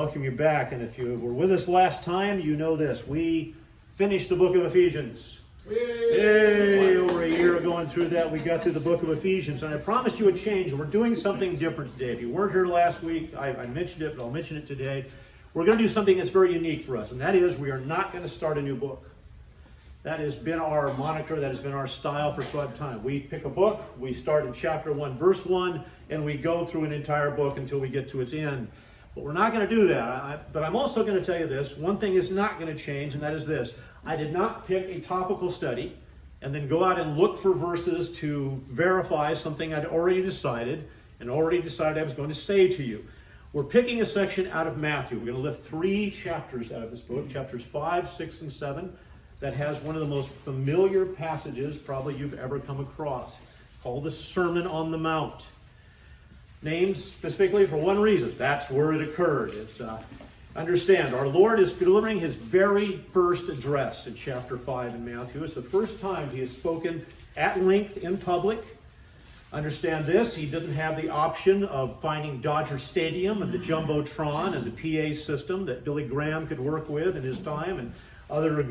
welcome you back. And if you were with us last time, you know this. We finished the book of Ephesians. Yay! Over a year going through that, we got through the book of Ephesians. And I promised you a change. We're doing something different today. If you weren't here last week, I mentioned it, but I'll mention it today. We're going to do something that's very unique for us. And that is, we are not going to start a new book. That has been our moniker, that has been our style for some time. We pick a book, we start in chapter 1, verse 1, and we go through an entire book until we get to its end. But we're not going to do that. But I'm also going to tell you this. One thing is not going to change, and that is this. I did not pick a topical study and then go out and look for verses to verify something I'd already decided I was going to say to you. We're picking a section out of Matthew. We're going to lift 3 chapters out of this book, chapters 5, 6, and 7. That has one of the most familiar passages probably you've ever come across, called the Sermon on the Mount. Named specifically for one reason. That's where it occurred. Understand, our Lord is delivering his very first address in chapter 5 in Matthew. It's the first time he has spoken at length in public. Understand this, he didn't have the option of finding Dodger Stadium and the Jumbotron and the PA system that Billy Graham could work with in his time and other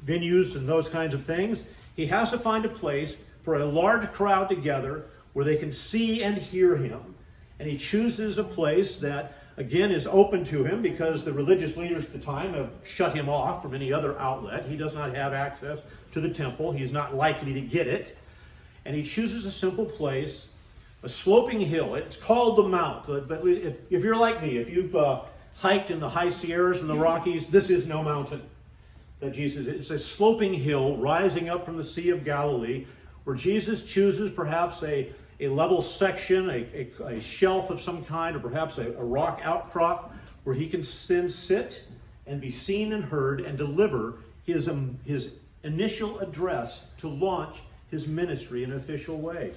venues and those kinds of things. He has to find a place for a large crowd together where they can see and hear him. And he chooses a place that, again, is open to him because the religious leaders at the time have shut him off from any other outlet. He does not have access to the temple. He's not likely to get it. And he chooses a simple place, a sloping hill. It's called the Mount. But if you're like me, if you've hiked in the high Sierras and the Rockies, this is no mountain. That Jesus, it's a sloping hill rising up from the Sea of Galilee where Jesus chooses perhaps a level section, a shelf of some kind, or perhaps a rock outcrop where he can then sit and be seen and heard and deliver his initial address to launch his ministry in an official way.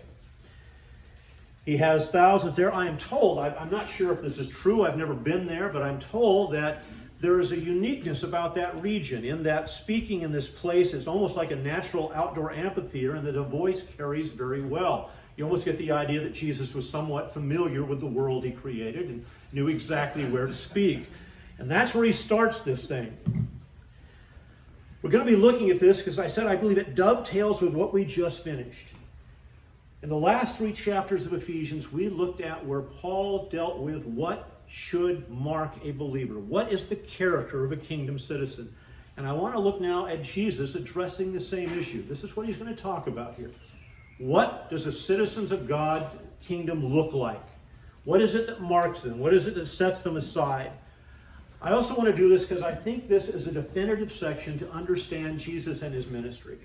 He has thousands there. I am told, I'm not sure if this is true, I've never been there, but I'm told that there is a uniqueness about that region in that speaking in this place is almost like a natural outdoor amphitheater and that the voice carries very well. You almost get the idea that Jesus was somewhat familiar with the world he created and knew exactly where to speak. And that's where he starts this thing. We're going to be looking at this because I said I believe it dovetails with what we just finished. In the last 3 chapters of Ephesians, we looked at where Paul dealt with what should mark a believer. What is the character of a kingdom citizen? And I want to look now at Jesus addressing the same issue. This is what he's going to talk about here. What does the citizens of God's kingdom look like? What is it that marks them? What is it that sets them aside? I also want to do this because I think this is a definitive section to understand Jesus and his ministry.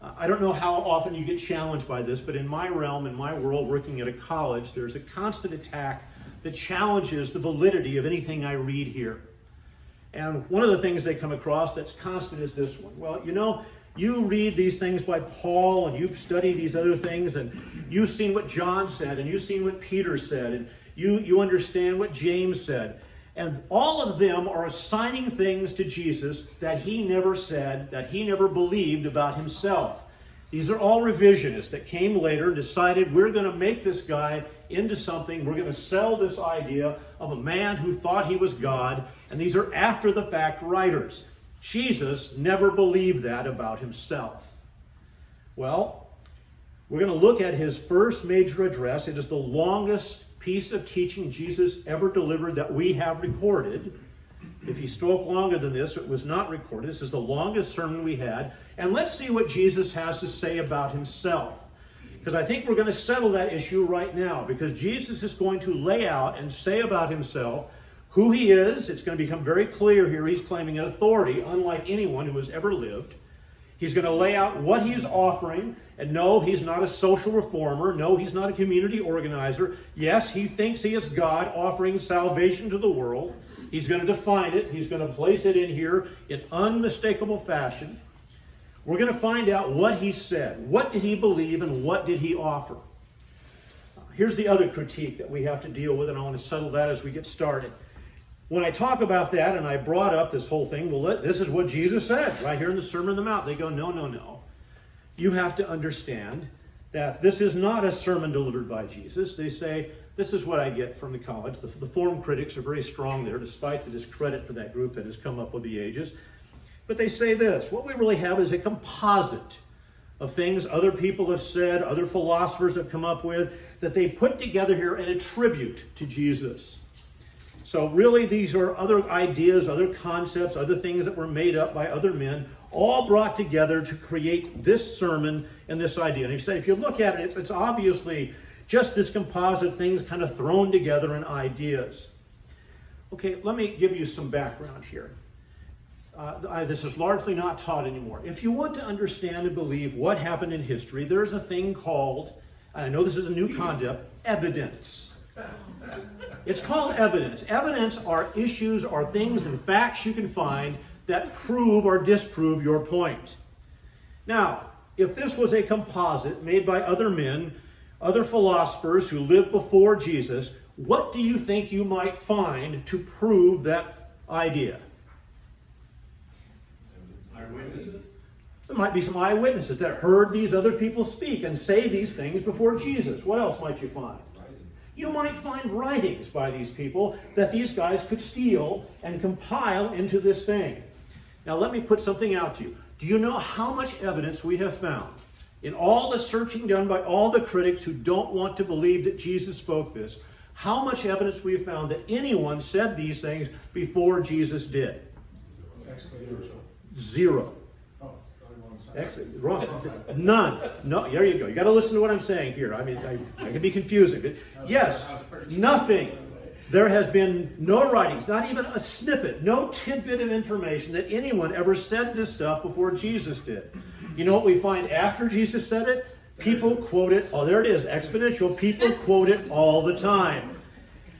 I don't know how often you get challenged by this, but in my realm, in my world, working at a college, there's a constant attack that challenges the validity of anything I read here. And one of the things they come across that's constant is this one. Well, you know, you read these things by Paul and you study these other things and you've seen what John said and you've seen what Peter said and you understand what James said. And all of them are assigning things to Jesus that he never said, that he never believed about himself. These are all revisionists that came later and decided we're going to make this guy into something. We're going to sell this idea of a man who thought he was God. And these are after-the-fact writers. Jesus never believed that about himself. Well, we're going to look at his first major address. It is the longest piece of teaching Jesus ever delivered that we have recorded. If he spoke longer than this, it was not recorded. This is the longest sermon we had. And let's see what Jesus has to say about himself. Because I think we're going to settle that issue right now. Because Jesus is going to lay out and say about himself who he is. It's going to become very clear here. He's claiming an authority unlike anyone who has ever lived. He's going to lay out what he's offering. And no, he's not a social reformer. No, he's not a community organizer. Yes, he thinks he is God offering salvation to the world. He's going to define it. He's going to place it in here in unmistakable fashion. We're going to find out what he said. What did he believe and what did he offer? Here's the other critique that we have to deal with, and I want to settle that as we get started. When I talk about that, and I brought up this whole thing, well, this is what Jesus said right here in the Sermon on the Mount. They go, no. You have to understand that this is not a sermon delivered by Jesus. They say, this is what I get from the college. The form critics are very strong there, despite the discredit for that group that has come up with the ages. But they say this: what we really have is a composite of things other people have said, other philosophers have come up with, that they put together here and attribute to Jesus. So really these are other ideas, other concepts, other things that were made up by other men, all brought together to create this sermon and this idea. And he said, if you look at it, it's obviously just this composite things kind of thrown together in ideas. Okay, let me give you some background here. This is largely not taught anymore. If you want to understand and believe what happened in history, there's a thing called, and I know this is a new concept, evidence. It's called evidence. Evidence are issues, are things and facts you can find that prove or disprove your point. Now, if this was a composite made by other men, other philosophers who lived before Jesus, what do you think you might find to prove that idea? Eyewitnesses? There might be some eyewitnesses that heard these other people speak and say these things before Jesus. What else might you find? You might find writings by these people that these guys could steal and compile into this thing. Now let me put something out to you. Do you know how much evidence we have found in all the searching done by all the critics who don't want to believe that Jesus spoke this? How much evidence we have found that anyone said these things before Jesus did? Zero. Wrong. None. No, there you go. You got to listen to what I'm saying here. I mean, I can be confusing. But yes, nothing. There has been no writings, not even a snippet, no tidbit of information that anyone ever said this stuff before Jesus did. You know what we find after Jesus said it? People quote it. Oh, there it is, exponential. People quote it all the time.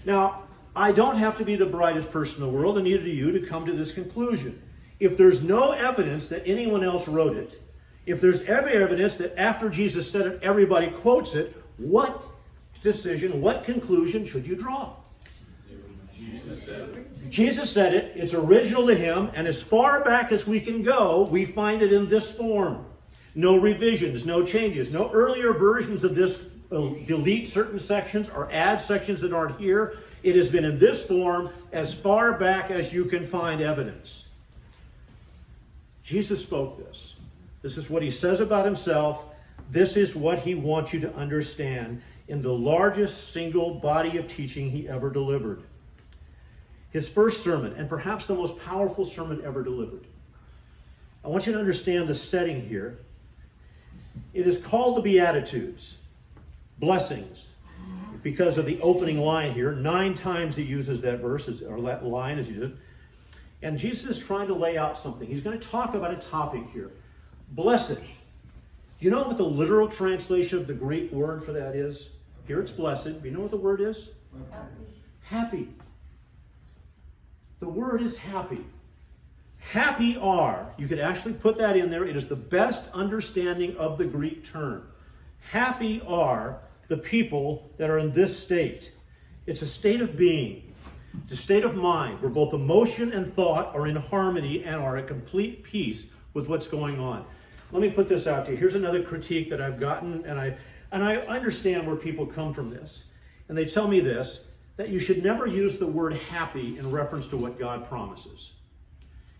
Now, I don't have to be the brightest person in the world, and neither do you, to come to this conclusion. If there's no evidence that anyone else wrote it, if there's every evidence that after Jesus said it, everybody quotes it, what decision, what conclusion should you draw? Jesus said it. Jesus said it, it's original to him, and as far back as we can go, we find it in this form. No revisions, no changes, no earlier versions of this delete certain sections or add sections that aren't here. It has been in this form as far back as you can find evidence. Jesus spoke this. This is what he says about himself. This is what he wants you to understand in the largest single body of teaching he ever delivered. His first sermon, and perhaps the most powerful sermon ever delivered. I want you to understand the setting here. It is called the Beatitudes, blessings, because of the opening line here. 9 times he uses that verse, or that line as he did. And Jesus is trying to lay out something. He's going to talk about a topic here. Blessed. Do you know what the literal translation of the Greek word for that is? Here it's blessed. Do you know what the word is? Happy. The word is happy. Happy are. You could actually put that in there. It is the best understanding of the Greek term. Happy are the people that are in this state. It's a state of being. It's a state of mind where both emotion and thought are in harmony and are at complete peace with what's going on. Let me put this out to you. Here's another critique that I've gotten, and I understand where people come from this. And they tell me this, that you should never use the word happy in reference to what God promises.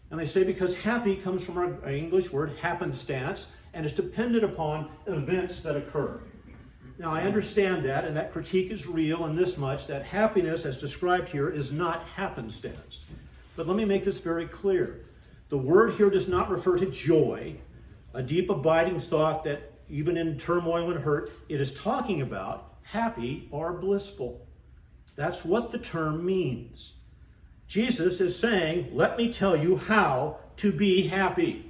And they say because happy comes from our English word happenstance, and is dependent upon events that occur. Now, I understand that, and that critique is real in this much, that happiness, as described here, is not happenstance. But let me make this very clear. The word here does not refer to joy, a deep abiding thought that even in turmoil and hurt, it is talking about happy or blissful. That's what the term means. Jesus is saying, let me tell you how to be happy.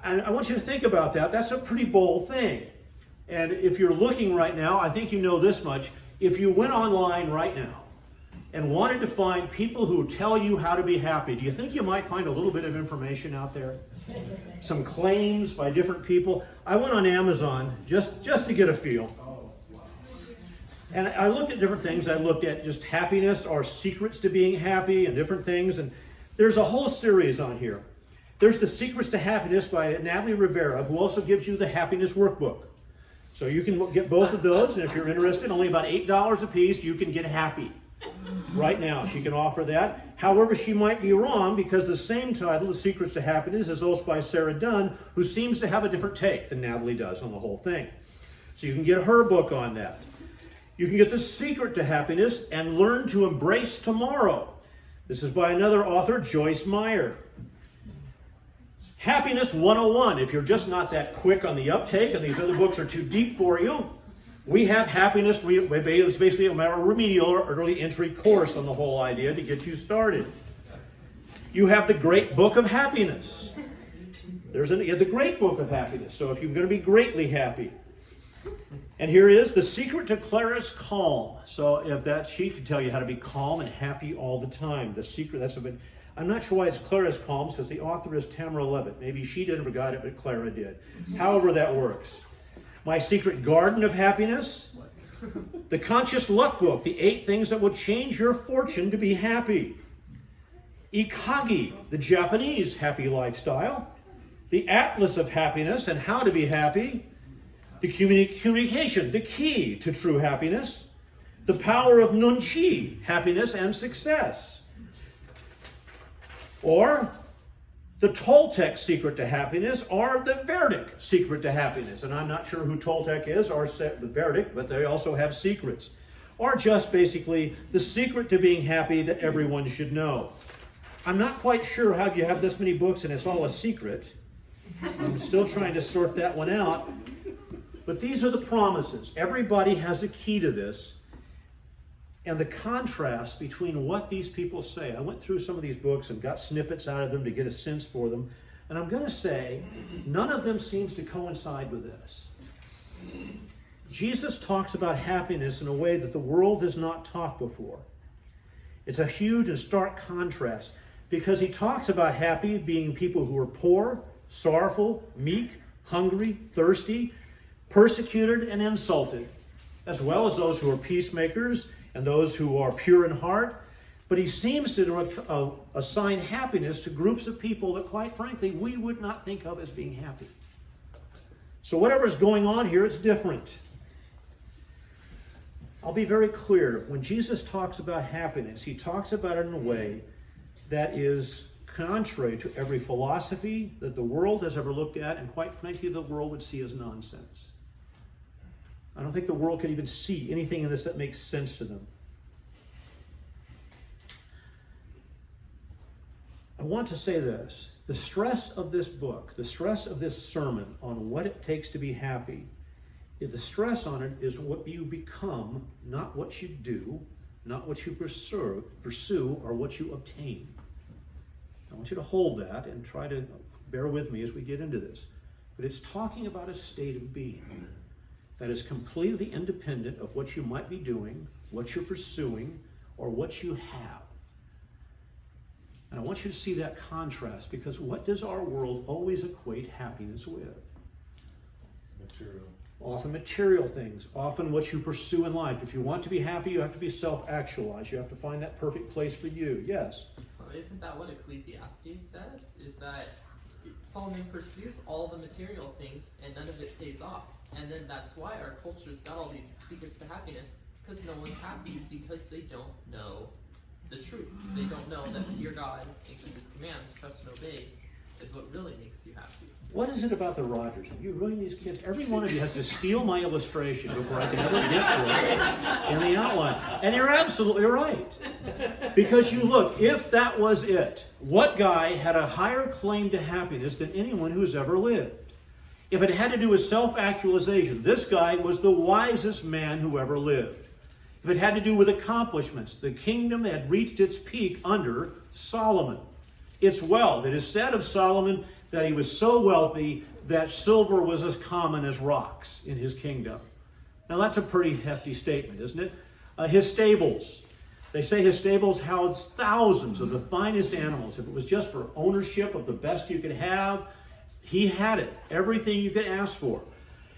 I want you to think about that. That's a pretty bold thing. And if you're looking right now, I think you know this much. If you went online right now and wanted to find people who tell you how to be happy, do you think you might find a little bit of information out there? Some claims by different people. I went on Amazon just to get a feel. And I looked at different things. I looked at just happiness or secrets to being happy and different things. And there's a whole series on here. There's the Secrets to Happiness by Natalie Rivera, who also gives you the Happiness Workbook. So you can get both of those, and if you're interested, only about $8 a piece, you can get happy. Right now, she can offer that. However, she might be wrong, because the same title, The Secrets to Happiness, is also by Sarah Dunn, who seems to have a different take than Natalie does on the whole thing. So you can get her book on that. You can get The Secret to Happiness and Learn to Embrace Tomorrow. This is by another author, Joyce Meyer. Happiness 101. If you're just not that quick on the uptake and these other books are too deep for you, we have Happiness. It's basically a remedial or early entry course on the whole idea to get you started. You have the Great Book of Happiness. You have the Great Book of Happiness. So if you're going to be greatly happy. And here is The Secret to Clara's Calm. So if that, she can tell you how to be calm and happy all the time. The secret, that's a bit, I'm not sure why it's Clara's Calm, since the author is Tamara Levitt. Maybe she didn't forget it, but Clara did. However that works. My Secret Garden of Happiness. The Conscious Luck Book, the 8 things that will change your fortune to be happy. Ikagi, the Japanese happy lifestyle. The Atlas of Happiness and How to Be Happy. The Communication, the Key to True Happiness. The Power of Nunchi, Happiness and Success. Or the Toltec Secret to Happiness, or the Verdict Secret to Happiness. And I'm not sure who Toltec is or the Verdict, but they also have secrets. Or just basically the secret to being happy that everyone should know. I'm not quite sure how you have this many books and it's all a secret. I'm still trying to sort that one out. But these are the promises. Everybody has a key to this. And the contrast between what these people say. I went through some of these books and got snippets out of them to get a sense for them. And I'm going to say, none of them seems to coincide with this. Jesus talks about happiness in a way that the world has not talked before. It's a huge and stark contrast, because he talks about happy being people who are poor, sorrowful, meek, hungry, thirsty, persecuted and insulted, as well as those who are peacemakers and those who are pure in heart. But he seems to assign happiness to groups of people that, quite frankly, we would not think of as being happy. So whatever is going on here, it's different. I'll be very clear. When Jesus talks about happiness, he talks about it in a way that is contrary to every philosophy that the world has ever looked at, and quite frankly, the world would see as nonsense. I don't think the world can even see anything in this that makes sense to them. I want to say this. The stress of this book, the stress of this sermon on what it takes to be happy, the stress on it is what you become, not what you do, not what you pursue, or what you obtain. I want you to hold that and try to bear with me as we get into this. But it's talking about a state of being that is completely independent of what you might be doing, what you're pursuing, or what you have. And I want you to see that contrast, because what does our world always equate happiness with? Material. Often material things, often what you pursue in life. If you want to be happy, you have to be self-actualized. You have to find that perfect place for you. Yes? Well, isn't that what Ecclesiastes says? Is that Solomon pursues all the material things and none of it pays off. And then that's why our culture's got all these secrets to happiness, because no one's happy, because they don't know the truth. They don't know that fear God and keep his commands, trust and obey, is what really makes you happy. What is it about the Rogers? Have you ruined these kids? Every one of you has to steal my illustration before I can ever get to it in the outline. And you're absolutely right. Because you look, if that was it, what guy had a higher claim to happiness than anyone who's ever lived? If it had to do with self-actualization, this guy was the wisest man who ever lived. If it had to do with accomplishments, the kingdom had reached its peak under Solomon. It's wealth. It is said of Solomon that he was so wealthy that silver was as common as rocks in his kingdom. Now that's a pretty hefty statement, isn't it? His stables. They say his stables housed thousands of the finest animals. If it was just for ownership of the best you could have, he had it. Everything you could ask for.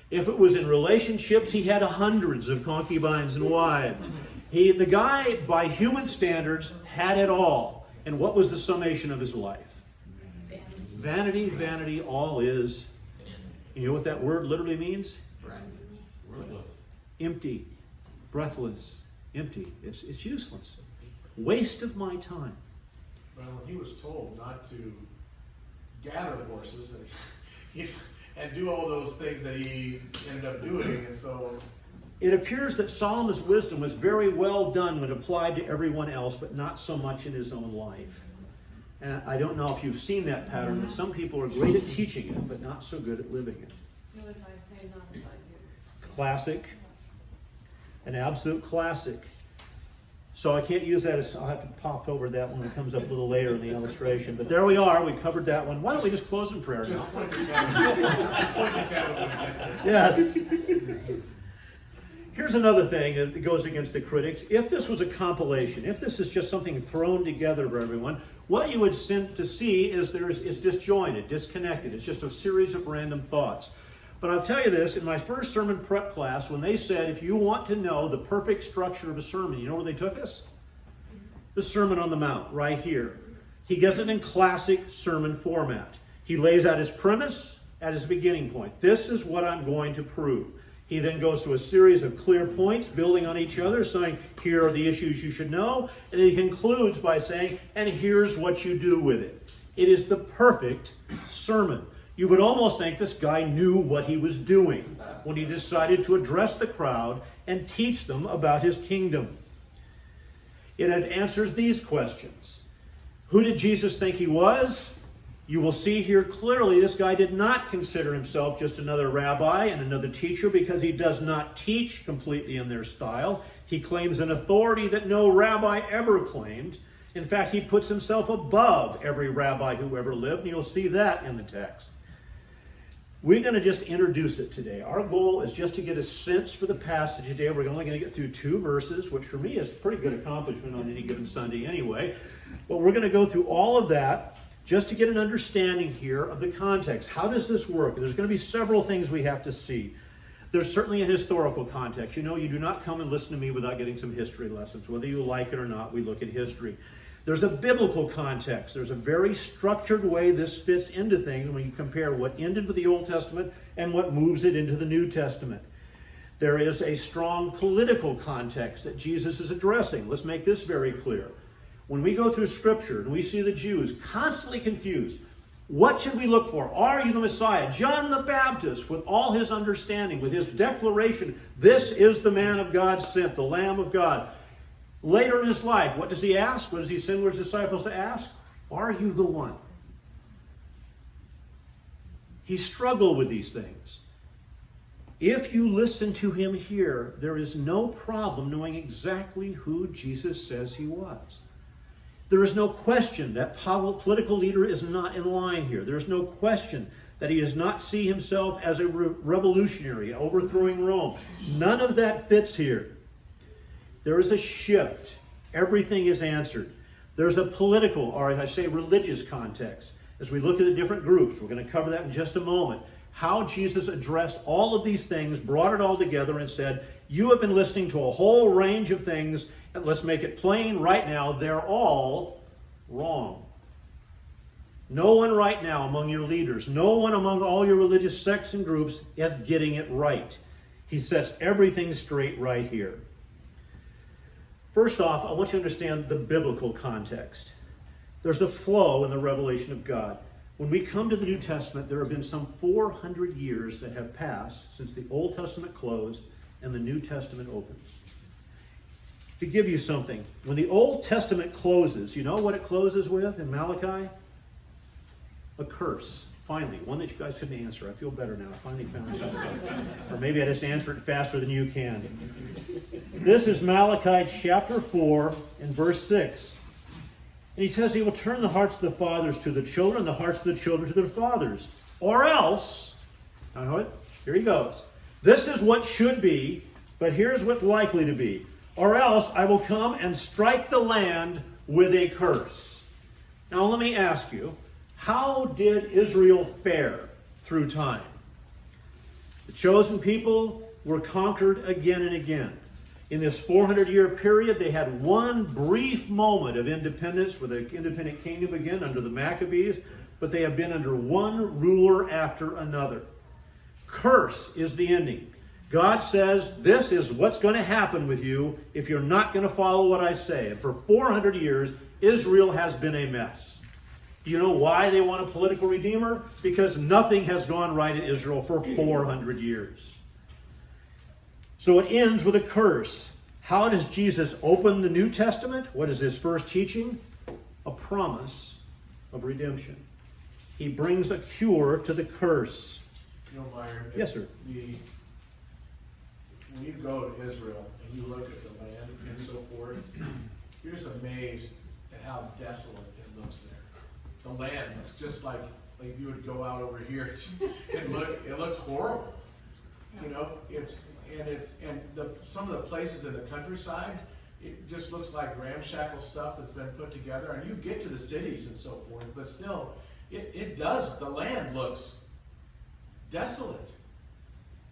If it was in relationships, he had hundreds of concubines and wives. The guy, by human standards, had it all. And what was the summation of his life? Vanity, vanity, all is. You know what that word literally means? Right. empty, breathless, empty. It's useless. Waste of my time. Well, when he was told not to gather horses and do all those things that he ended up doing, and so it appears that Solomon's wisdom was very well done when applied to everyone else, but not so much in his own life. And I don't know if you've seen that pattern, but some people are great at teaching it, but not so good at living it. Do as I say, not as I do. Classic. An absolute classic. So I can't use that as, I'll have to pop over that one when it comes up a little later in the illustration. But there we are, we covered that one. Why don't we just close in prayer now? just point your camera. Just point your camera when you get there. Yes. Here's another thing that goes against the critics. If this was a compilation, if this is just something thrown together for everyone, what you would tend to see is is disjointed, disconnected. It's just a series of random thoughts. But I'll tell you this, in my first sermon prep class, when they said, if you want to know the perfect structure of a sermon, you know where they took us? The Sermon on the Mount, right here. He does it in classic sermon format. He lays out his premise at his beginning point. This is what I'm going to prove. He then goes to a series of clear points, building on each other, saying, here are the issues you should know. And he concludes by saying, and here's what you do with it. It is the perfect sermon. You would almost think this guy knew what he was doing when he decided to address the crowd and teach them about his kingdom. It answers these questions. Who did Jesus think he was? You will see here clearly this guy did not consider himself just another rabbi and another teacher, because he does not teach completely in their style. He claims an authority that no rabbi ever claimed. In fact, he puts himself above every rabbi who ever lived, and you'll see that in the text. We're going to just introduce it today. Our goal is just to get a sense for the passage today. We're only going to get through 2 verses, which for me is a pretty good accomplishment on any given Sunday anyway. But we're going to go through all of that just to get an understanding here of the context. How does this work? There's going to be several things we have to see. There's certainly a historical context. You know, you do not come and listen to me without getting some history lessons. Whether you like it or not, we look at history. There's a biblical context. There's a very structured way this fits into things when you compare what ended with the Old Testament and what moves it into the New Testament. There is a strong political context that Jesus is addressing. Let's make this very clear. When we go through Scripture and we see the Jews constantly confused, what should we look for? Are you the Messiah? John the Baptist, with all his understanding, with his declaration, this is the man of God sent, the Lamb of God. Later in his life, what does he ask? What does he send his disciples to ask? Are you the one? He struggled with these things. If you listen to him here, there is no problem knowing exactly who Jesus says he was. There is no question that political leader is not in line here. There is no question that he does not see himself as a revolutionary, overthrowing Rome. None of that fits here. There is a shift. Everything is answered. There's a political, or as I say, religious context. As we look at the different groups, we're going to cover that in just a moment. How Jesus addressed all of these things, brought it all together and said, you have been listening to a whole range of things, and let's make it plain right now, they're all wrong. No one right now among your leaders, no one among all your religious sects and groups is getting it right. He sets everything straight right here. First off, I want you to understand the biblical context. There's a flow in the revelation of God. When we come to the New Testament, there have been some 400 years that have passed since the Old Testament closed and the New Testament opens. To give you something, when the Old Testament closes, you know what it closes with in Malachi? A curse. Finally, one that you guys couldn't answer. I feel better now. I finally found something. Or maybe I just answer it faster than you can. This is Malachi chapter 4 and verse 6. And he says he will turn the hearts of the fathers to the children, and the hearts of the children to their fathers. Or else, here he goes. This is what should be, but here's what's likely to be. Or else I will come and strike the land with a curse. Now let me ask you, how did Israel fare through time? The chosen people were conquered again and again. In this 400-year period, they had one brief moment of independence with the independent kingdom again under the Maccabees, but they have been under one ruler after another. Curse is the ending. God says, this is what's going to happen with you if you're not going to follow what I say. And for 400 years, Israel has been a mess. Do you know why they want a political redeemer? Because nothing has gone right in Israel for 400 years. So it ends with a curse. How does Jesus open the New Testament? What is his first teaching? A promise of redemption. He brings a cure to the curse. You know, Myron, Yes, sir. When you go to Israel and you look at the land and so forth, you're just amazed at how desolate it looks there. The land looks just like you would go out over here. It looks horrible. You know, some of the places in the countryside, it just looks like ramshackle stuff that's been put together. And you get to the cities and so forth, but still, it does. The land looks desolate.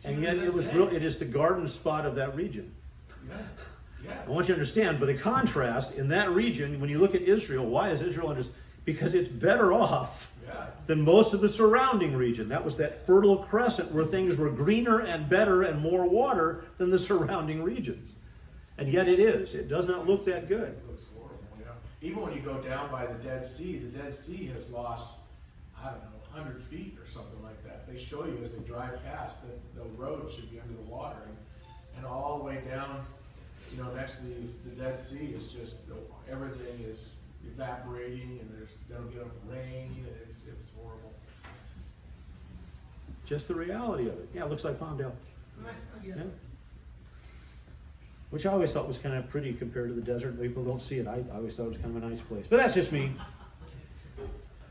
And yet it is the garden spot of that region. Yeah. I want you to understand, but the contrast in that region, when you look at Israel, why is Israel under? Because it's better off than most of the surrounding region. That was that fertile crescent where things were greener and better and more water than the surrounding regions. And yet it is. It does not look that good. It looks horrible, yeah. Even when you go down by the Dead Sea has lost, I don't know, 100 feet or something like that. They show you as they drive past that the road should be under the water. And all the way down, next to the Dead Sea is just, everything is evaporating, and they don't get enough rain, and it's horrible. Just the reality of it. Yeah, it looks like Palmdale. Yeah. Which I always thought was kind of pretty compared to the desert. People don't see it. I always thought it was kind of a nice place. But that's just me.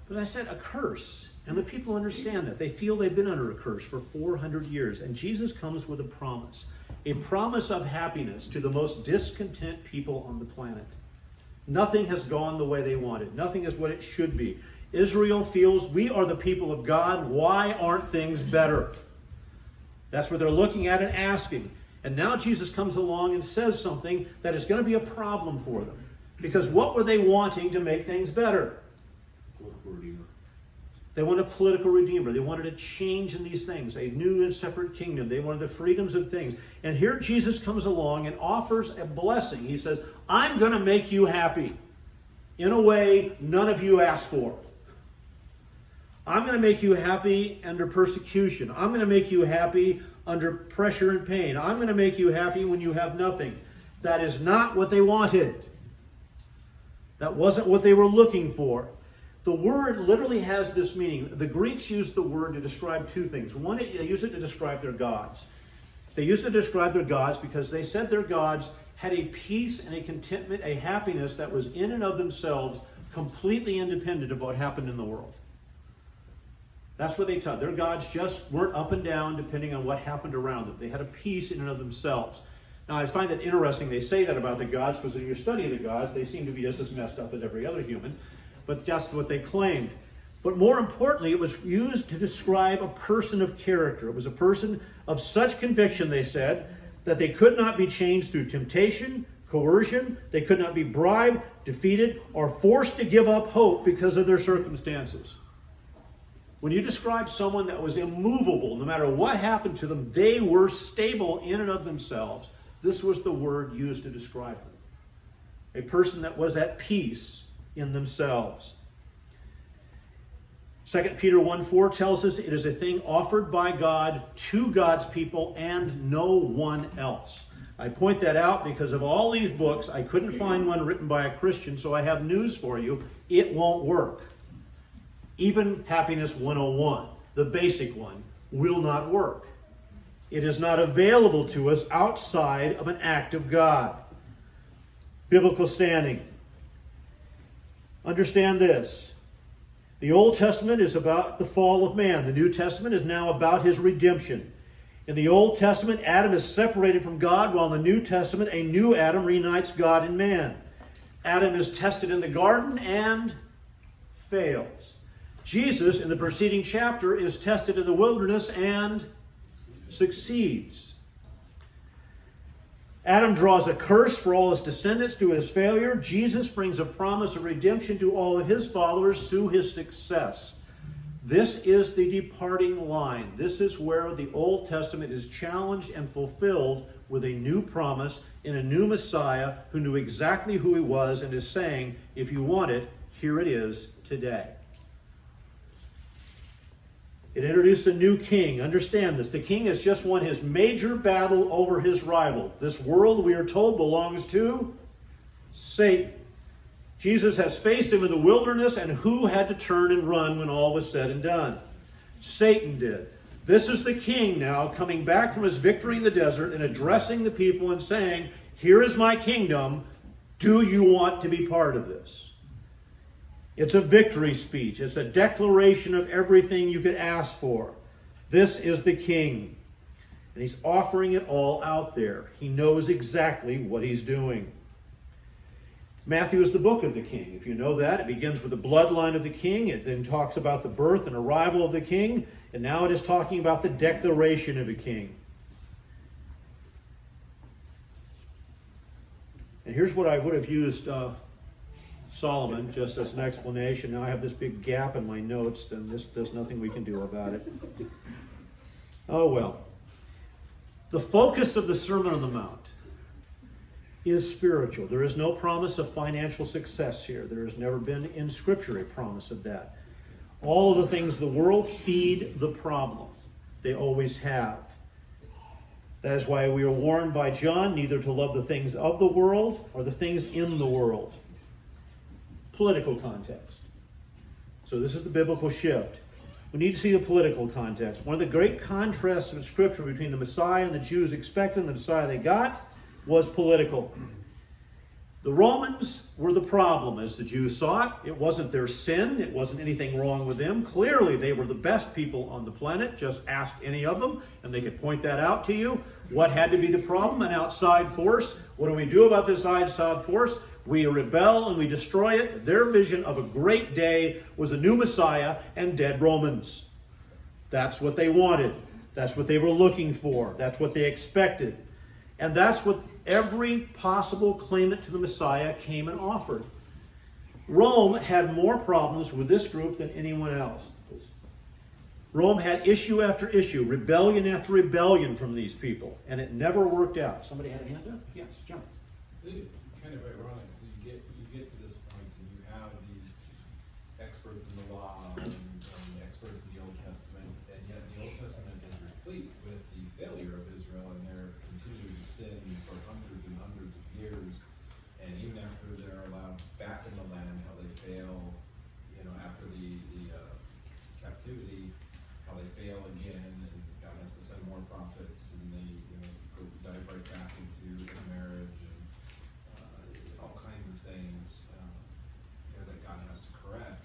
But I said a curse. And the people understand that. They feel they've been under a curse for 400 years. And Jesus comes with a promise of happiness to the most discontent people on the planet. Nothing has gone the way they wanted. Nothing is what it should be. Israel feels we are the people of God. Why aren't things better? That's what they're looking at and asking. And now Jesus comes along and says something that is going to be a problem for them. Because what were they wanting to make things better? They wanted a political redeemer. They wanted a change in these things, a new and separate kingdom. They wanted the freedoms of things. And here Jesus comes along and offers a blessing. He says, I'm going to make you happy in a way none of you asked for. I'm going to make you happy under persecution. I'm going to make you happy under pressure and pain. I'm going to make you happy when you have nothing. That is not what they wanted. That wasn't what they were looking for. The word literally has this meaning. The Greeks used the word to describe two things. One, they used it to describe their gods. They used it to describe their gods because they said their gods had a peace and a contentment, a happiness that was in and of themselves completely independent of what happened in the world. That's what they taught. Their gods just weren't up and down depending on what happened around them. They had a peace in and of themselves. Now, I find that interesting. They say that about the gods because when you study the gods, they seem to be just as messed up as every other human. But that's what they claimed. But more importantly, it was used to describe a person of character. It was a person of such conviction, they said, that they could not be changed through temptation, coercion. They could not be bribed, defeated, or forced to give up hope because of their circumstances. When you describe someone that was immovable, no matter what happened to them, they were stable in and of themselves. This was the word used to describe them. A person that was at peace in themselves. 2 Peter 1:4 tells us it is a thing offered by God to God's people and no one else. I point that out because of all these books, I couldn't find one written by a Christian, so I have news for you. It won't work. Even Happiness 101, the basic one, will not work. It is not available to us outside of an act of God. Biblical standing. Understand this. The Old Testament is about the fall of man. The New Testament is now about his redemption. In the Old Testament, Adam is separated from God, while in the New Testament, a new Adam reunites God and man. Adam is tested in the garden and fails. Jesus, in the preceding chapter, is tested in the wilderness and succeeds. Adam draws a curse for all his descendants to his failure. Jesus brings a promise of redemption to all of his followers through his success. This is the departing line. This is where the Old Testament is challenged and fulfilled with a new promise in a new Messiah who knew exactly who he was and is saying, if you want it, here it is today. It introduced a new king. Understand this. The king has just won his major battle over his rival. This world, we are told, belongs to Satan. Jesus has faced him in the wilderness, and who had to turn and run when all was said and done? Satan did. This is the king now coming back from his victory in the desert and addressing the people and saying, here is my kingdom. Do you want to be part of this? It's a victory speech. It's a declaration of everything you could ask for. This is the king. And he's offering it all out there. He knows exactly what he's doing. Matthew is the book of the king. If you know that, it begins with the bloodline of the king. It then talks about the birth and arrival of the king. And now it is talking about the declaration of a king. And here's what I would have used Solomon just as an explanation. Now I have this big gap in my notes, and there's nothing we can do about it. Oh well. The focus of the Sermon on the Mount is spiritual. There is no promise of financial success here. There has never been in Scripture a promise of that. All of the things of the world feed the problem. They always have. That is why we are warned by John neither to love the things of the world or the things in the world. Political context. So this is the biblical shift. We need to see the political context. One of the great contrasts of Scripture between the Messiah and the Jews expected and the Messiah they got was political. The Romans were the problem as the Jews saw it. It wasn't their sin. It wasn't anything wrong with them. Clearly, they were the best people on the planet. Just ask any of them, and they could point that out to you. What had to be the problem? An outside force. What do we do about this outside force? We rebel and we destroy it. Their vision of a great day was a new Messiah and dead Romans. That's what they wanted. That's what they were looking for. That's what they expected. And that's what every possible claimant to the Messiah came and offered. Rome had more problems with this group than anyone else. Rome had issue after issue, rebellion after rebellion from these people, and it never worked out. Somebody had a hand up? Yes, John. I think it's kind of ironic because you get to this point and you have these experts in the law and experts in the Old Testament, and yet the Old Testament is replete with the failure of Israel and their continued sin for hundreds and hundreds of years. And even after they're allowed back in the land, how they fail, after the captivity, how they fail again, and God has to send more prophets, and they dive right back into marriage and all kinds of things that God has to correct.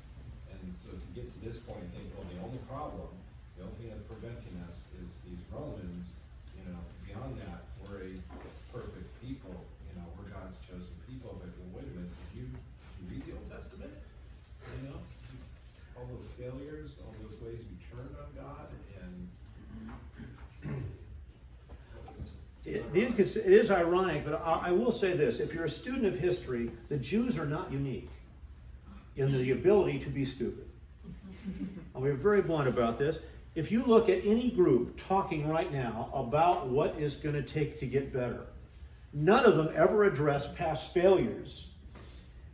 And so to get to this point and think, well, the only problem, the only thing that's preventing us is these Romans. Beyond that, we're a perfect people. We're God's chosen people. It's like, well, wait a minute. If you read the Old Testament, all those failures, all those ways you turned on God, and It is ironic, but I will say this. If you're a student of history, the Jews are not unique in the ability to be stupid. I'll be very blunt about this. If you look at any group talking right now about what is going to take to get better, none of them ever address past failures.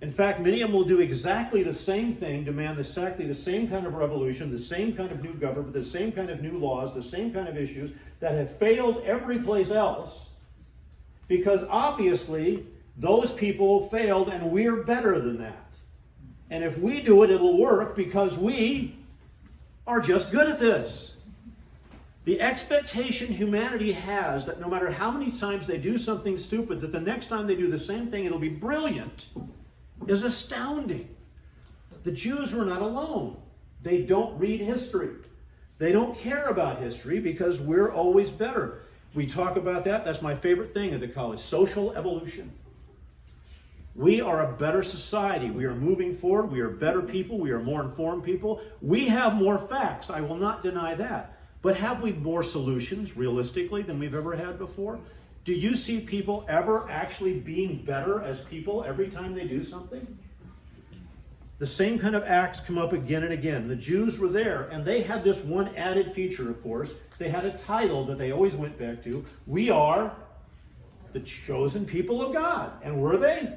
In fact, many of them will do exactly the same thing, demand exactly the same kind of revolution, the same kind of new government, the same kind of new laws, the same kind of issues that have failed every place else, because obviously those people failed and we're better than that. And if we do it, it'll work because we are just good at this. The expectation humanity has that no matter how many times they do something stupid, that the next time they do the same thing, it'll be brilliant, is astounding. The Jews were not alone. They don't read history. They don't care about history because we're always better. We talk about that. That's my favorite thing at the college, social evolution. We are a better society. We are moving forward. We are better people. We are more informed people. We have more facts. I will not deny that. But have we more solutions, realistically, than we've ever had before? Do you see people ever actually being better as people every time they do something? The same kind of acts come up again and again. The Jews were there, and they had this one added feature, of course. They had a title that they always went back to. We are the chosen people of God. And were they?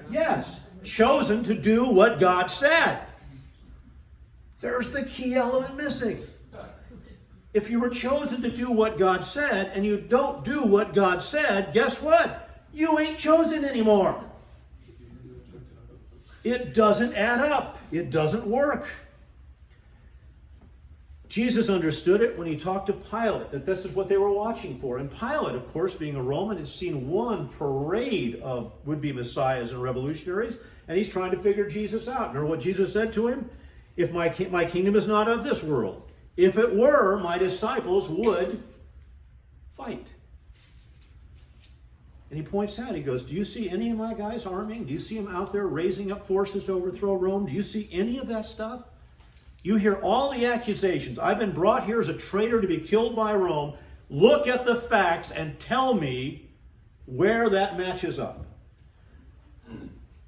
Yes. Chosen to do what God said. There's the key element missing. If you were chosen to do what God said, and you don't do what God said, guess what? You ain't chosen anymore. It doesn't add up. It doesn't work. Jesus understood it when he talked to Pilate, that this is what they were watching for. And Pilate, of course, being a Roman, had seen one parade of would-be messiahs and revolutionaries, and he's trying to figure Jesus out. Remember what Jesus said to him? If my kingdom is not of this world. If it were, my disciples would fight. And he points out, he goes, do you see any of my guys arming? Do you see them out there raising up forces to overthrow Rome? Do you see any of that stuff? You hear all the accusations. I've been brought here as a traitor to be killed by Rome. Look at the facts and tell me where that matches up.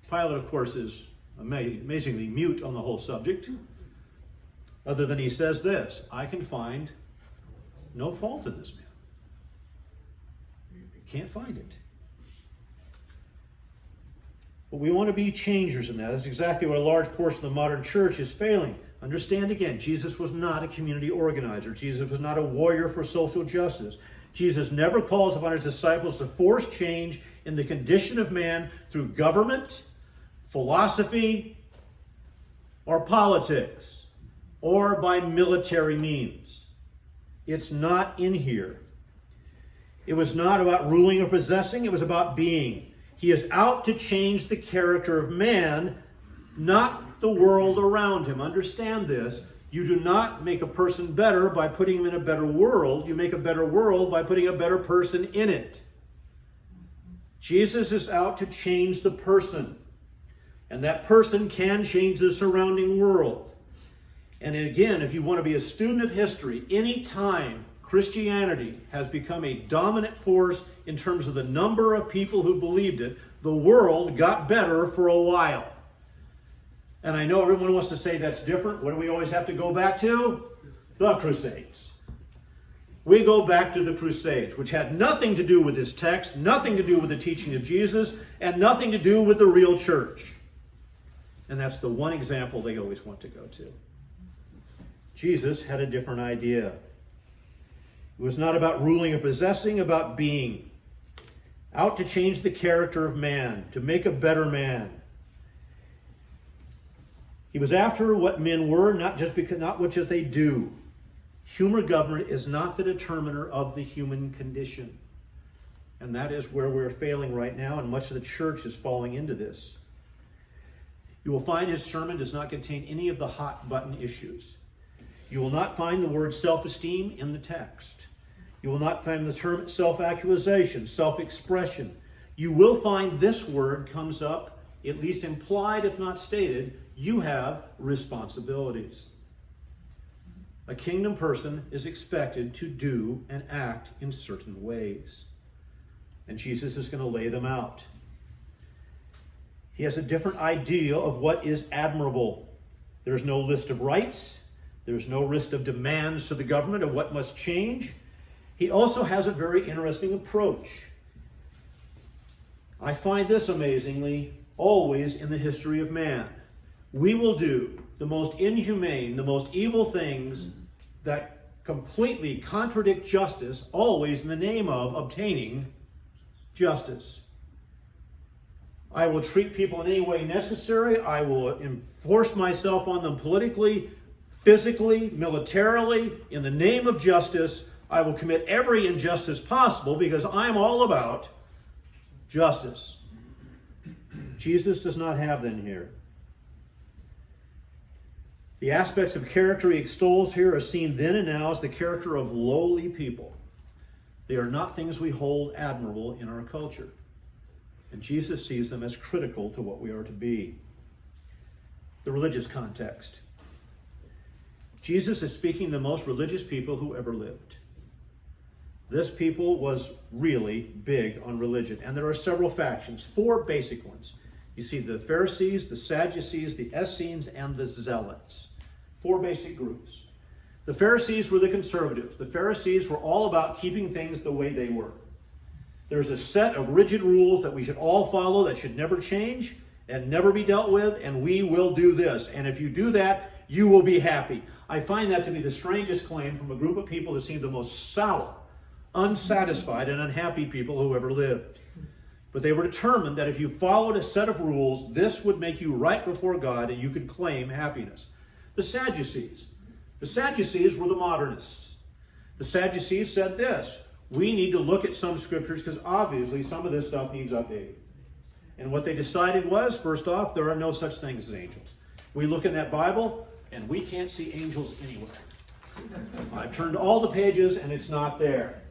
Pilate, of course, is amazingly mute on the whole subject. Other than he says this, I can find no fault in this man. Can't find it. But we want to be changers in that. That's exactly what a large portion of the modern church is failing. Understand again, Jesus was not a community organizer. Jesus was not a warrior for social justice. Jesus never calls upon his disciples to force change in the condition of man through government, philosophy, or politics, or by military means. It's not in here. It was not about ruling or possessing, it was about being. He is out to change the character of man, not the world around him. Understand this. You do not make a person better by putting him in a better world. You make a better world by putting a better person in it. Jesus is out to change the person. And that person can change the surrounding world. And again, if you want to be a student of history, any time Christianity has become a dominant force in terms of the number of people who believed it, the world got better for a while. And I know everyone wants to say that's different. What do we always have to go back to? The Crusades. We go back to the Crusades, which had nothing to do with this text, nothing to do with the teaching of Jesus, and nothing to do with the real church. And that's the one example they always want to go to. Jesus had a different idea. It was not about ruling or possessing, about being. Out to change the character of man, to make a better man. He was after what men were, not what just they do. Human government is not the determiner of the human condition. And that is where we're failing right now, and much of the church is falling into this. You will find his sermon does not contain any of the hot button issues. You will not find the word self-esteem in the text. You will not find the term self-accusation, self-expression. You will find this word comes up, at least implied if not stated. You have responsibilities. A kingdom person is expected to do and act in certain ways. And Jesus is going to lay them out. He has a different idea of what is admirable. There's no list of rights. There's no list of demands to the government of what must change. He also has a very interesting approach. I find this amazingly always in the history of man. We will do the most inhumane, the most evil things that completely contradict justice, always in the name of obtaining justice. I will treat people in any way necessary. I will enforce myself on them politically, physically, militarily, in the name of justice. I will commit every injustice possible because I'm all about justice. Jesus does not have that here. The aspects of character he extols here are seen then and now as the character of lowly people. They are not things we hold admirable in our culture. And Jesus sees them as critical to what we are to be. The religious context. Jesus is speaking to the most religious people who ever lived. This people was really big on religion. And there are several factions, 4 basic ones. You see the Pharisees, the Sadducees, the Essenes, and the Zealots. 4 basic groups. The Pharisees were the conservatives. The Pharisees were all about keeping things the way they were. There's a set of rigid rules that we should all follow that should never change and never be dealt with, and we will do this. And if you do that, you will be happy. I find that to be the strangest claim from a group of people that seem the most sour, unsatisfied, and unhappy people who ever lived. But they were determined that if you followed a set of rules, this would make you right before God and you could claim happiness. The Sadducees. The Sadducees were the modernists. The Sadducees said this: we need to look at some scriptures because obviously some of this stuff needs updating. And what they decided was, first off, there are no such things as angels. We look in that Bible and we can't see angels anywhere. I've turned all the pages and it's not there.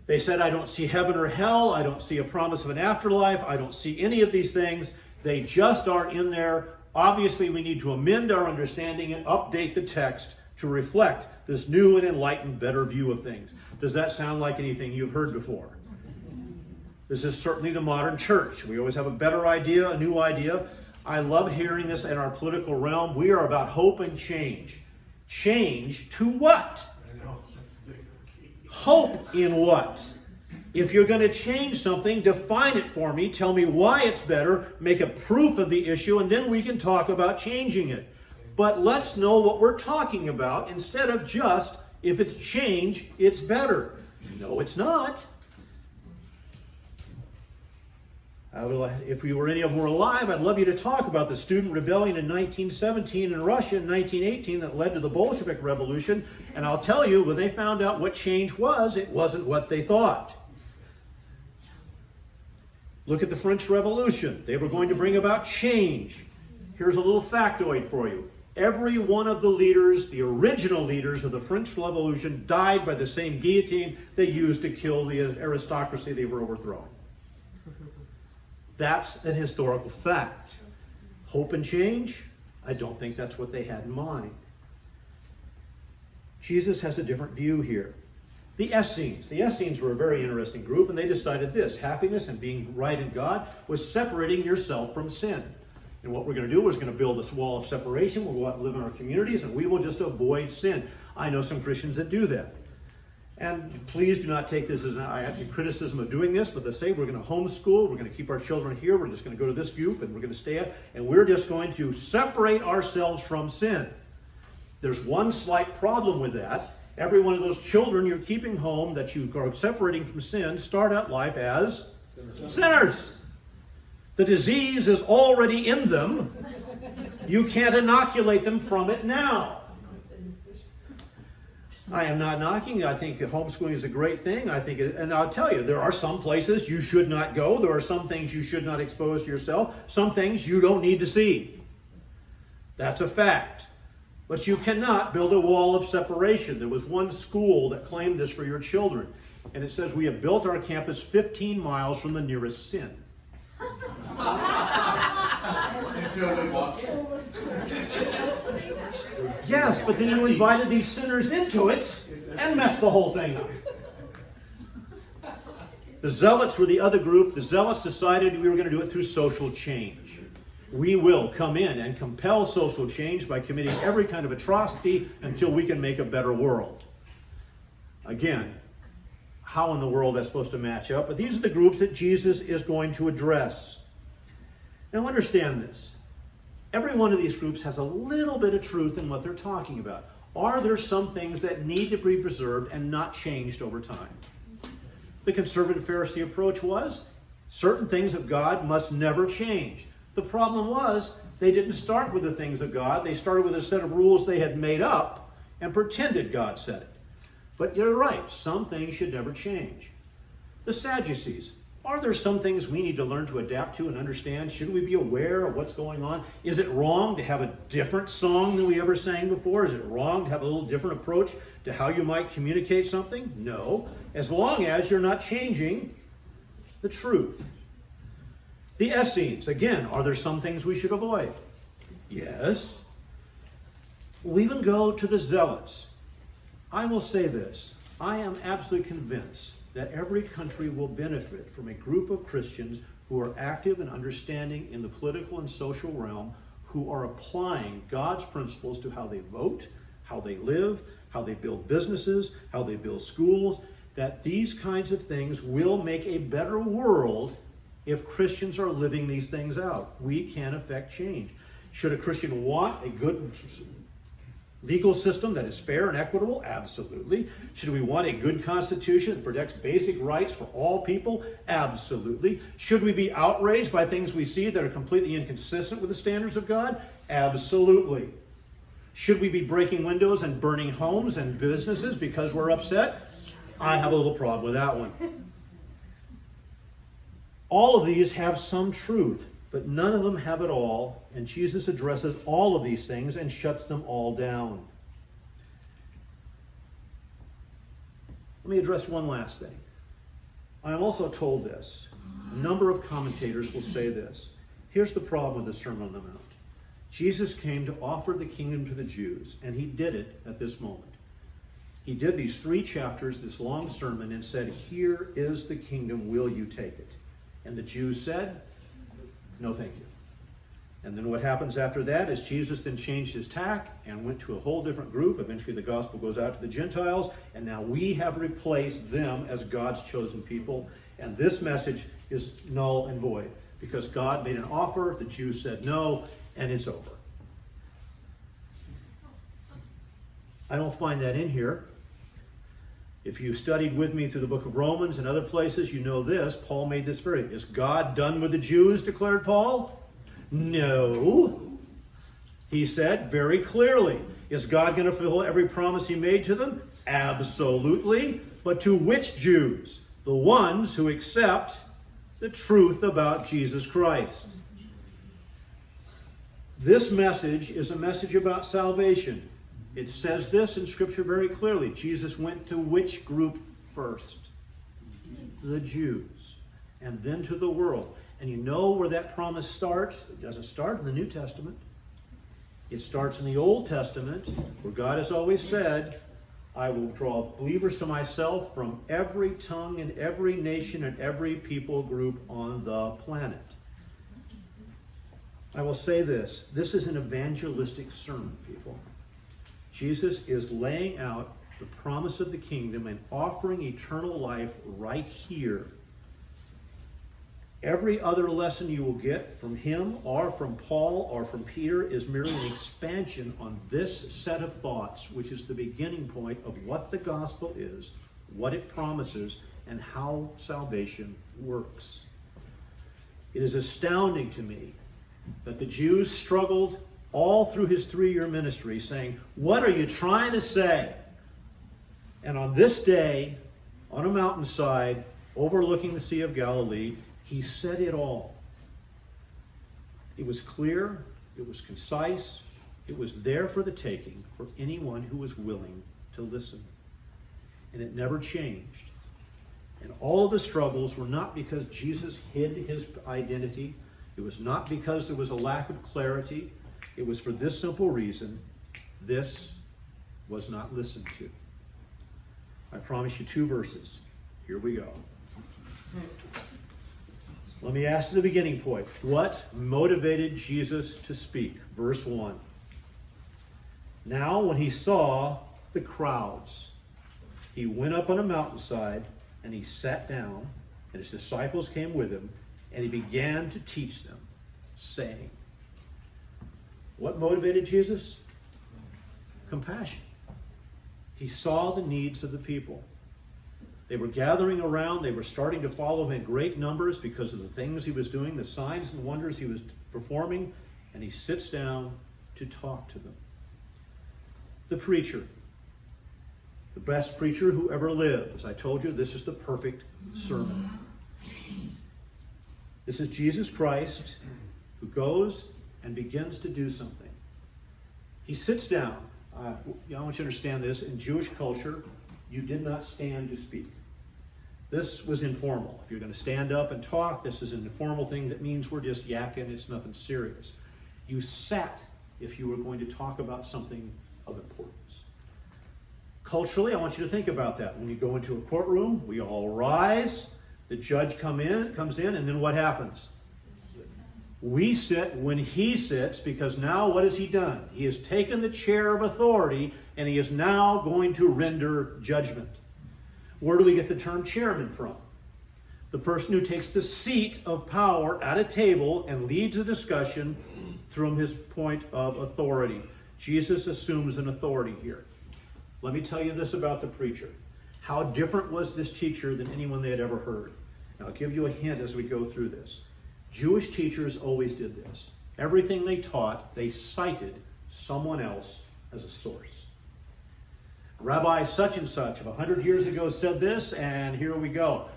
They said, I don't see heaven or hell. I don't see a promise of an afterlife. I don't see any of these things. They just aren't in there. Obviously, we need to amend our understanding and update the text to reflect this new and enlightened, better view of things. Does that sound like anything you've heard before? This is certainly the modern church. We always have a better idea, a new idea. I love hearing this in our political realm. We are about hope and change. Change to what? I know, that's the big key. Hope in what? If you're going to change something, define it for me. Tell me why it's better. Make a proof of the issue, and then we can talk about changing it. But let's know what we're talking about instead of just, if it's change, it's better. No, it's not. If we were any of them were alive, I'd love you to talk about the student rebellion in 1917 in Russia in 1918 that led to the Bolshevik Revolution. And I'll tell you, when they found out what change was, it wasn't what they thought. Look at the French Revolution. They were going to bring about change. Here's a little factoid for you. Every one of the leaders, the original leaders of the French Revolution, died by the same guillotine they used to kill the aristocracy they were overthrowing. That's an historical fact. Hope and change? I don't think that's what they had in mind. Jesus has a different view here. The Essenes. The Essenes were a very interesting group, and they decided this: happiness and being right in God was separating yourself from sin. And what we're going to do is going to build this wall of separation. We'll go out and live in our communities, and we will just avoid sin. I know some Christians that do that. And please do not take this as a criticism of doing this, but they say we're going to homeschool, we're going to keep our children here, we're just going to go to this group, and we're going to stay at, and we're just going to separate ourselves from sin. There's one slight problem with that. Every one of those children you're keeping home that you are separating from sin start out life as sinners. The disease is already in them. You can't inoculate them from it now. I am not knocking. I think homeschooling is a great thing. And I'll tell you, there are some places you should not go. There are some things you should not expose to yourself. Some things you don't need to see. That's a fact. But you cannot build a wall of separation. There was one school that claimed this for your children. And it says, we have built our campus 15 miles from the nearest sin. Until we walk in. Yes, but then you invited these sinners into it and messed the whole thing up. The Zealots were the other group. The Zealots decided we were going to do it through social change. We will come in and compel social change by committing every kind of atrocity until we can make a better world. Again, how in the world that's supposed to match up? But these are the groups that Jesus is going to address. Now understand this. Every one of these groups has a little bit of truth in what they're talking about. Are there some things that need to be preserved and not changed over time? The conservative Pharisee approach was certain things of God must never change. The problem was they didn't start with the things of God. They started with a set of rules they had made up and pretended God said it. But you're right, some things should never change. The Sadducees. Are there some things we need to learn to adapt to and understand? Should we be aware of what's going on? Is it wrong to have a different song than we ever sang before? Is it wrong to have a little different approach to how you might communicate something? No, as long as you're not changing the truth. The Essenes, again, are there some things we should avoid? Yes. We'll even go to the Zealots. I will say this, I am absolutely convinced that every country will benefit from a group of Christians who are active and understanding in the political and social realm, who are applying God's principles to how they vote, how they live, how they build businesses, how they build schools, that these kinds of things will make a better world if Christians are living these things out. We can affect change. Should a Christian want a good legal system that is fair and equitable? Absolutely. Should we want a good constitution that protects basic rights for all people? Absolutely. Should we be outraged by things we see that are completely inconsistent with the standards of God? Absolutely. Should we be breaking windows and burning homes and businesses because we're upset? I have a little problem with that one. All of these have some truth, but none of them have it all, and Jesus addresses all of these things and shuts them all down. Let me address one last thing. I am also told this. A number of commentators will say this. Here's the problem with the Sermon on the Mount. Jesus came to offer the kingdom to the Jews, and he did it at this moment. He did these 3 chapters, this long sermon, and said, "Here is the kingdom, will you take it?" And the Jews said, "No, thank you." And then what happens after that is Jesus then changed his tack and went to a whole different group. Eventually the gospel goes out to the Gentiles, and now we have replaced them as God's chosen people. And this message is null and void because God made an offer, the Jews said no, and it's over. I don't find that in here. If you studied with me through the book of Romans and other places, you know this. Paul made this very, is God done with the Jews, declared Paul? No. He said very clearly, is God going to fulfill every promise he made to them? Absolutely. But to which Jews? The ones who accept the truth about Jesus Christ. This message is a message about salvation. It says this in Scripture very clearly. Jesus went to which group first? The Jews. And then to the world. And you know where that promise starts? It doesn't start in the New Testament. It starts in the Old Testament, where God has always said, I will draw believers to myself from every tongue and every nation and every people group on the planet. I will say this. This is an evangelistic sermon, people. Jesus is laying out the promise of the kingdom and offering eternal life right here. Every other lesson you will get from him or from Paul or from Peter is merely an expansion on this set of thoughts, which is the beginning point of what the gospel is, what it promises, and how salvation works. It is astounding to me that the Jews struggled all through his 3-year ministry, saying, what are you trying to say? And on this day, on a mountainside, overlooking the Sea of Galilee, he said it all. It was clear, it was concise, it was there for the taking for anyone who was willing to listen. And it never changed. And all of the struggles were not because Jesus hid his identity. It was not because there was a lack of clarity. It was for this simple reason: this was not listened to. I promise you 2 verses. Here we go. Let me ask the beginning point. What motivated Jesus to speak? Verse 1. Now when he saw the crowds, he went up on a mountainside and he sat down, and his disciples came with him, and he began to teach them, saying, what motivated Jesus? Compassion. He saw the needs of the people. They were gathering around. They were starting to follow him in great numbers because of the things he was doing, the signs and wonders he was performing, and he sits down to talk to them. The preacher, the best preacher who ever lived. As I told you, this is the perfect sermon. This is Jesus Christ who goes and begins to do something. He sits down. I want you to understand this. In Jewish culture, you did not stand to speak. This was informal. If you're going to stand up and talk, this is an informal thing that means we're just yakking. It's nothing serious. You sat if you were going to talk about something of importance. Culturally, I want you to think about that. When you go into a courtroom, we all rise. The judge comes in, and then what happens? We sit when he sits, because now what has he done? He has taken the chair of authority, and he is now going to render judgment. Where do we get the term chairman from? The person who takes the seat of power at a table and leads a discussion from his point of authority. Jesus assumes an authority here. Let me tell you this about the preacher. How different was this teacher than anyone they had ever heard? Now, I'll give you a hint as we go through this. Jewish teachers always did this. Everything they taught, they cited someone else as a source. Rabbi such and such of 100 years ago said this, and here we go.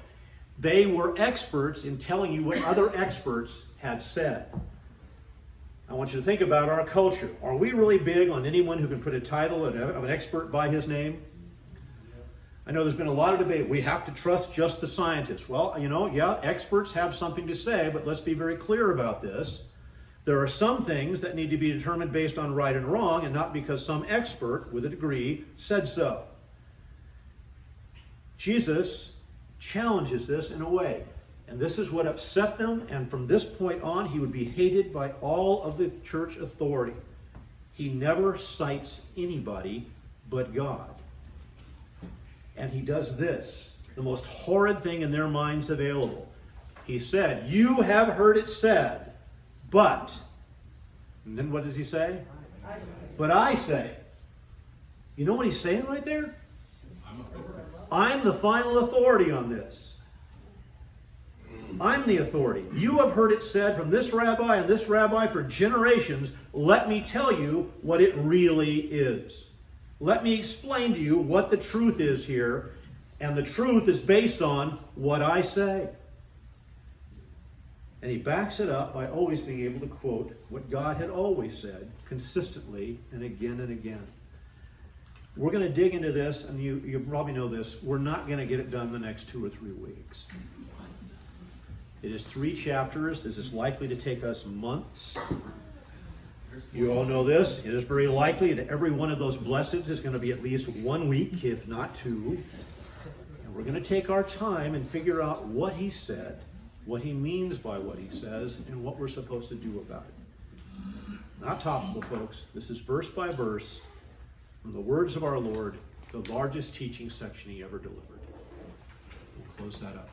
They were experts in telling you what other experts had said. I want you to think about our culture. Are we really big on anyone who can put a title of an expert by his name? I know there's been a lot of debate. We have to trust just the scientists. Well, yeah, experts have something to say, but let's be very clear about this. There are some things that need to be determined based on right and wrong, and not because some expert with a degree said so. Jesus challenges this in a way. And this is what upset them, and from this point on, he would be hated by all of the church authority. He never cites anybody but God. And he does this, the most horrid thing in their minds available. He said, "You have heard it said, but," and then what does he say? "But I say." You know what he's saying right there? I'm the final authority on this. I'm the authority. You have heard it said from this rabbi and this rabbi for generations. Let me tell you what it really is. Let me explain to you what the truth is here. And the truth is based on what I say. And he backs it up by always being able to quote what God had always said consistently and again. We're going to dig into this, and you probably know this. We're not going to get it done in the next 2 or 3 weeks. It is 3 chapters. This is likely to take us months. You all know this. It is very likely that every one of those blessings is going to be at least 1 week, if not 2. And we're going to take our time and figure out what he said, what he means by what he says, and what we're supposed to do about it. Not topical, folks. This is verse by verse from the words of our Lord, the largest teaching section he ever delivered. We'll close that up.